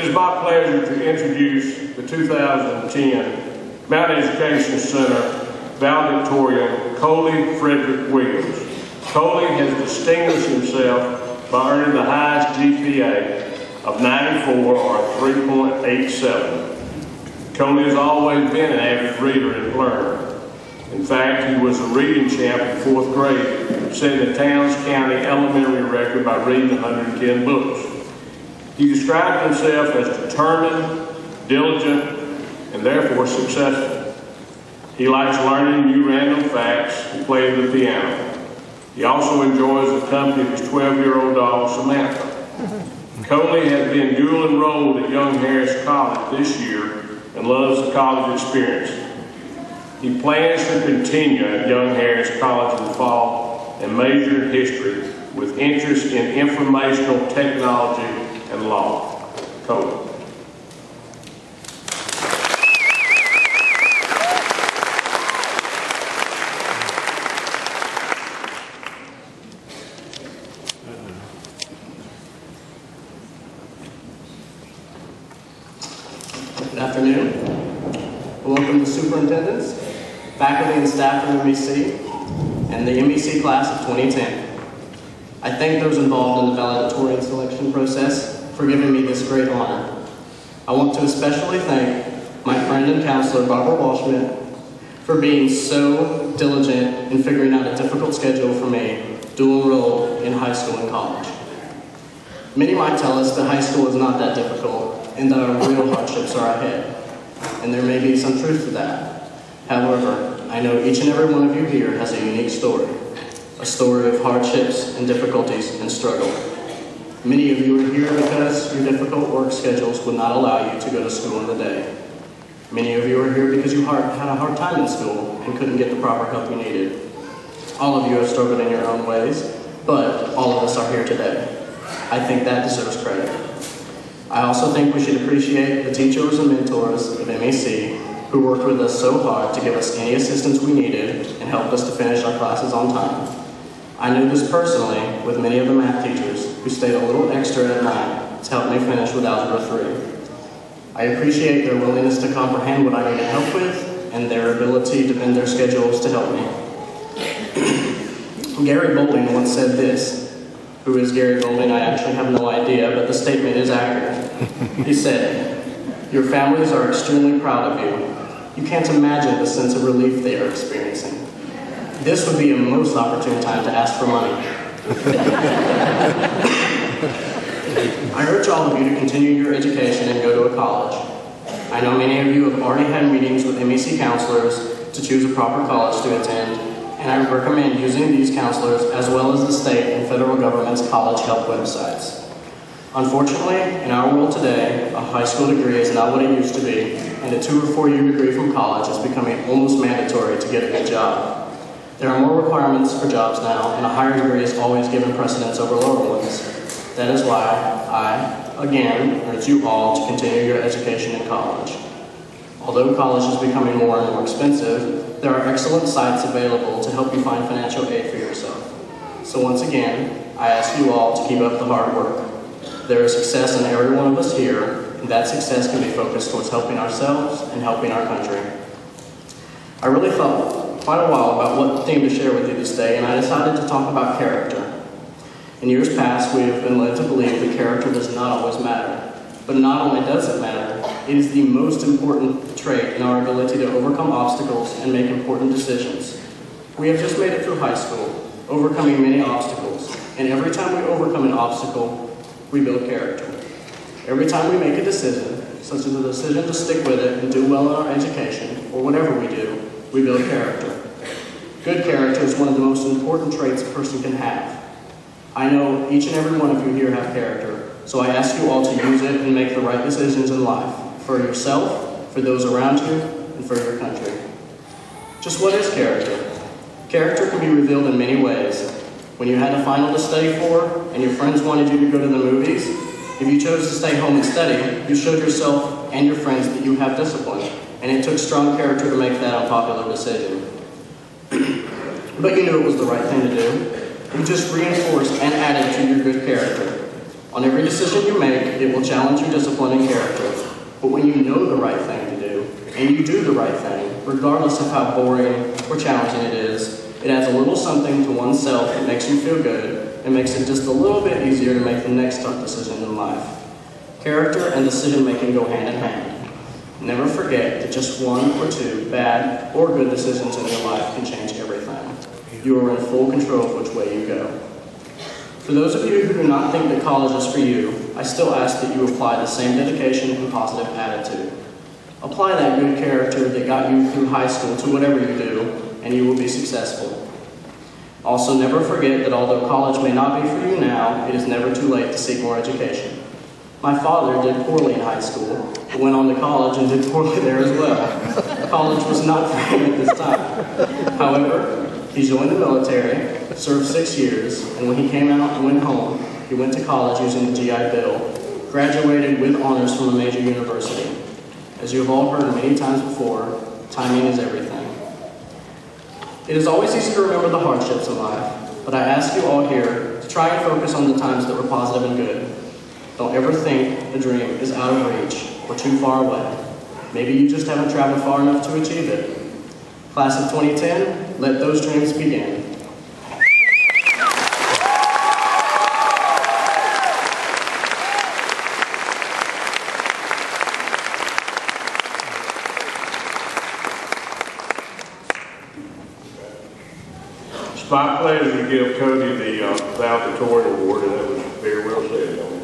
is my pleasure to introduce the 2010 Mountain Education Center Valedictorian, Coley Williams. Coley has distinguished himself by earning the highest GPA of 94 or 3.87. Coley has always been an avid reader and learner. In fact, he was a reading champ in 4th grade, setting the Towns County elementary record by reading 110 books. He described himself as determined, diligent, and therefore successful. He likes learning new random facts and playing the piano. He also enjoys the company of his 12-year-old dog, Samantha. Coley has been dual enrolled at Young Harris College this year and loves the college experience. He plans to continue at Young Harris College in the fall and major in history with interest in informational technology and law. Coley. Good afternoon. Welcome to superintendents, faculty and staff of MEC, and the MEC class of 2010. I thank those involved in the valedictorian selection process for giving me this great honor. I want to especially thank my friend and counselor, Barbara Walshman, for being so diligent in figuring out a difficult schedule for me, dual enrolled in high school and college. Many might tell us that high school is not that difficult and that our real hardships are ahead, and there may be some truth to that. However, I know each and every one of you here has a unique story, a story of hardships and difficulties and struggle. Many of you are here because your difficult work schedules would not allow you to go to school in the day. Many of you are here because you had a hard time in school and couldn't get the proper help you needed. All of you have struggled in your own ways, but all of us are here today. I think that deserves credit. I also think we should appreciate the teachers and mentors of MEC who worked with us so hard to give us any assistance we needed and helped us to finish our classes on time. I knew this personally with many of the math teachers who stayed a little extra at night to help me finish with Algebra 3. I appreciate their willingness to comprehend what I needed help with and their ability to bend their schedules to help me. Gary Bowling once said this. Who is Gary Bowling? I actually have no idea, but the statement is accurate. He said, "Your families are extremely proud of you. You can't imagine the sense of relief they are experiencing. This would be a most opportune time to ask for money." I urge all of you to continue your education and go to a college. I know many of you have already had meetings with MEC counselors to choose a proper college to attend, and I recommend using these counselors as well as the state and federal government's college help websites. Unfortunately, in our world today, a high school degree is not what it used to be, and a 2- or 4-year degree from college is becoming almost mandatory to get a good job. There are more requirements for jobs now, and a higher degree is always given precedence over lower ones. That is why I, again, urge you all to continue your education in college. Although college is becoming more and more expensive, there are excellent sites available to help you find financial aid for yourself. So once again, I ask you all to keep up the hard work. There is success in every one of us here, and that success can be focused towards helping ourselves and helping our country. I really thought quite a while about what theme to share with you this day, and I decided to talk about character. In years past, we have been led to believe that character does not always matter. But not only does it matter, it is the most important trait in our ability to overcome obstacles and make important decisions. We have just made it through high school, overcoming many obstacles, and every time we overcome an obstacle, we build character. Every time we make a decision, such as a decision to stick with it and do well in our education, or whatever we do, we build character. Good character is one of the most important traits a person can have. I know each and every one of you here have character, so I ask you all to use it and make the right decisions in life, for yourself, for those around you, and for your country. Just what is character? Character can be revealed in many ways. When you had a final to study for, and your friends wanted you to go to the movies, if you chose to stay home and study, you showed yourself and your friends that you have discipline, and it took strong character to make that unpopular decision. But you knew it was the right thing to do. You just reinforced and added to your good character. On every decision you make, it will challenge your discipline and character. But when you know the right thing to do, and you do the right thing, regardless of how boring or challenging it is, it adds a little something to oneself that makes you feel good and makes it just a little bit easier to make the next tough decision in life. Character and decision-making go hand in hand. Never forget that just one or two bad or good decisions in your life can change everything. You are in full control of which way you go. For those of you who do not think that college is for you, I still ask that you apply the same dedication and positive attitude. Apply that good character that got you through high school to whatever you do, and you will be successful. Also, never forget that although college may not be for you now, it is never too late to seek more education. My father did poorly in high school, but went on to college and did poorly there as well. College was not for him at this time. However, he joined the military, served 6 years, and when he came out and went home, he went to college using the GI Bill, graduated with honors from a major university. As you have all heard many times before, timing is everything. It is always easy to remember the hardships in life, but I ask you all here to try and focus on the times that were positive and good. Don't ever think a dream is out of reach or too far away. Maybe you just haven't traveled far enough to achieve it. Class of 2010, let those dreams begin. It's my pleasure to give Cody the Valedictorian Award, and that was very well said.